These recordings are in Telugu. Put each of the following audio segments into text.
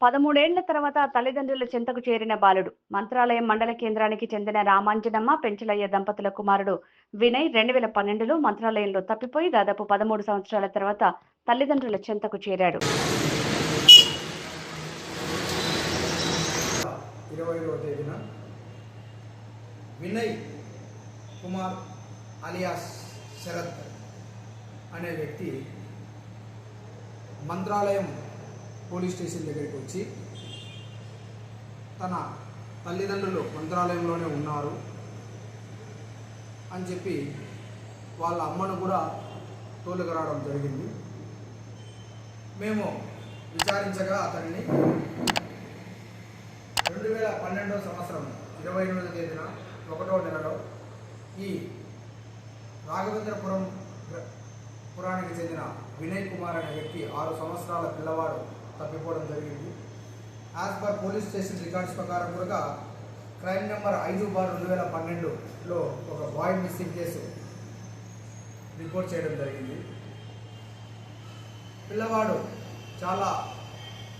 13 ఏళ్ల తర్వాత తల్లిదండ్రుల చెంతకు చేరిన బాలుడు. మంత్రాలయం మండల కేంద్రానికి చెందిన రామాంజనమ్మ, పెంచలయ్య దంపతుల కుమారుడు వినయ్ 2012లో మంత్రాలయంలో తప్పిపోయి దాదాపు 13 సంవత్సరాల తర్వాత తల్లిదండ్రుల చెంతకు చేరాడు. 20వ తేదీన వినయ్ కుమార్ అలియాస్ శరత్ అనే వ్యక్తి మంత్రాలయం పోలీస్ స్టేషన్ దగ్గరికి వచ్చి తన తల్లిదండ్రులు మంత్రాలయంలోనే ఉన్నారు అని చెప్పి వాళ్ళ అమ్మను కూడా తోలుకురావడం జరిగింది. మేము విచారించగా అతన్ని 2012 సంవత్సరం 28వ తేదీన 1వ నెలలో ఈ రాఘవేంద్రపురం పురానికి చెందిన వినయ్ కుమార్ అనే వ్యక్తి 6 సంవత్సరాల పిల్లవాడు తప్పిపోవడం జరిగింది. As per police station records ప్రకారం కూడా క్రైమ్ నెంబర్ 5/2012లో ఒక బాయ్ మిస్సింగ్ కేసు రిపోర్ట్ చేయడం జరిగింది. పిల్లవాడు చాలా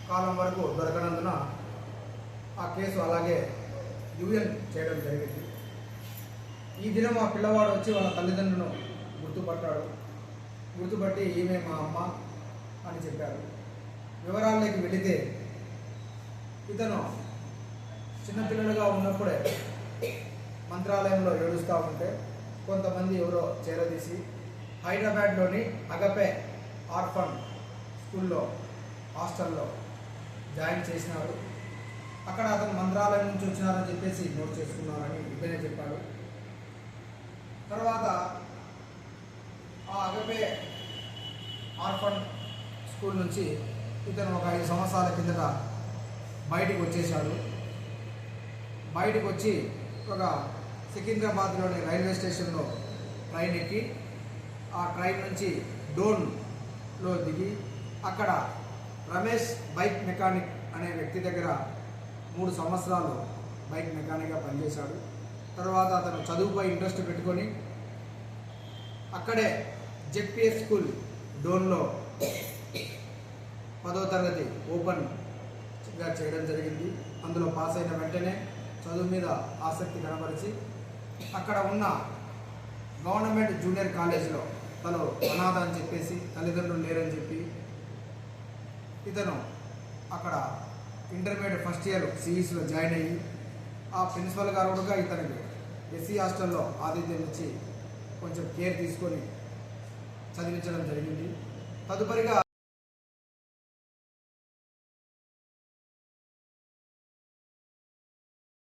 కాలం వరకు దొరకనందున ఆ కేసు అలాగే యూఎన్ చేయడం జరిగింది. ఈ దినం ఆ పిల్లవాడు వచ్చి వాళ్ళ తల్లిదండ్రులను గుర్తుపట్టి ఈమె మా అమ్మ అని చెప్పారు. వివరాల్లోకి వెళితే ఇతను చిన్నపిల్లలుగా ఉన్నప్పుడే మంత్రాలయంలో ఏడుస్తూ ఉంటే కొంతమంది ఎవరో చేరదీసి హైదరాబాద్లోని అగపే ఆర్ఫన్ స్కూల్లో హాస్టల్లో జాయిన్ చేసినారు. అక్కడ అతను మంత్రాలయం నుంచి వచ్చినారని చెప్పేసి నోట్ చేసుకున్నారని ఇతనే చెప్పాడు. తర్వాత ఆ అగపే ఆర్ఫన్ స్కూల్ నుంచి ఇతను ఒక 5 సంవత్సరాల కిందట బయటికి వచ్చేసాడు. బయటకు వచ్చి ఒక సికింద్రాబాద్లోని రైల్వే స్టేషన్లో ట్రైన్ ఎక్కి ఆ ట్రైన్ నుంచి డోన్లో దిగి అక్కడ రమేష్ బైక్ మెకానిక్ అనే వ్యక్తి దగ్గర 3 సంవత్సరాలు బైక్ మెకానిక్గా పనిచేశాడు. తర్వాత అతను చదువుపై ఇంట్రెస్ట్ పెట్టుకొని అక్కడే జెడ్పిఎస్ స్కూల్ డోన్లో 10వ తరగతి ఓపెన్గా చేయడం జరిగింది. అందులో పాస్ అయిన వెంటనే చదువు మీద ఆసక్తి కనబరిచి అక్కడ ఉన్న గవర్నమెంట్ జూనియర్ కాలేజీలో తను అనాథ అని చెప్పేసి తల్లిదండ్రులు లేరని చెప్పి ఇతను అక్కడ ఇంటర్మీడియట్ ఫస్ట్ ఇయర్ సిఈసిలో జాయిన్ అయ్యి ఆ ప్రిన్సిపల్ గారు కూడా ఇతనికి ఎస్సీ హాస్టల్లో ఆతిథ్యం ఇచ్చి కొంచెం కేర్ తీసుకొని చదివించడం జరిగింది. తదుపరిగా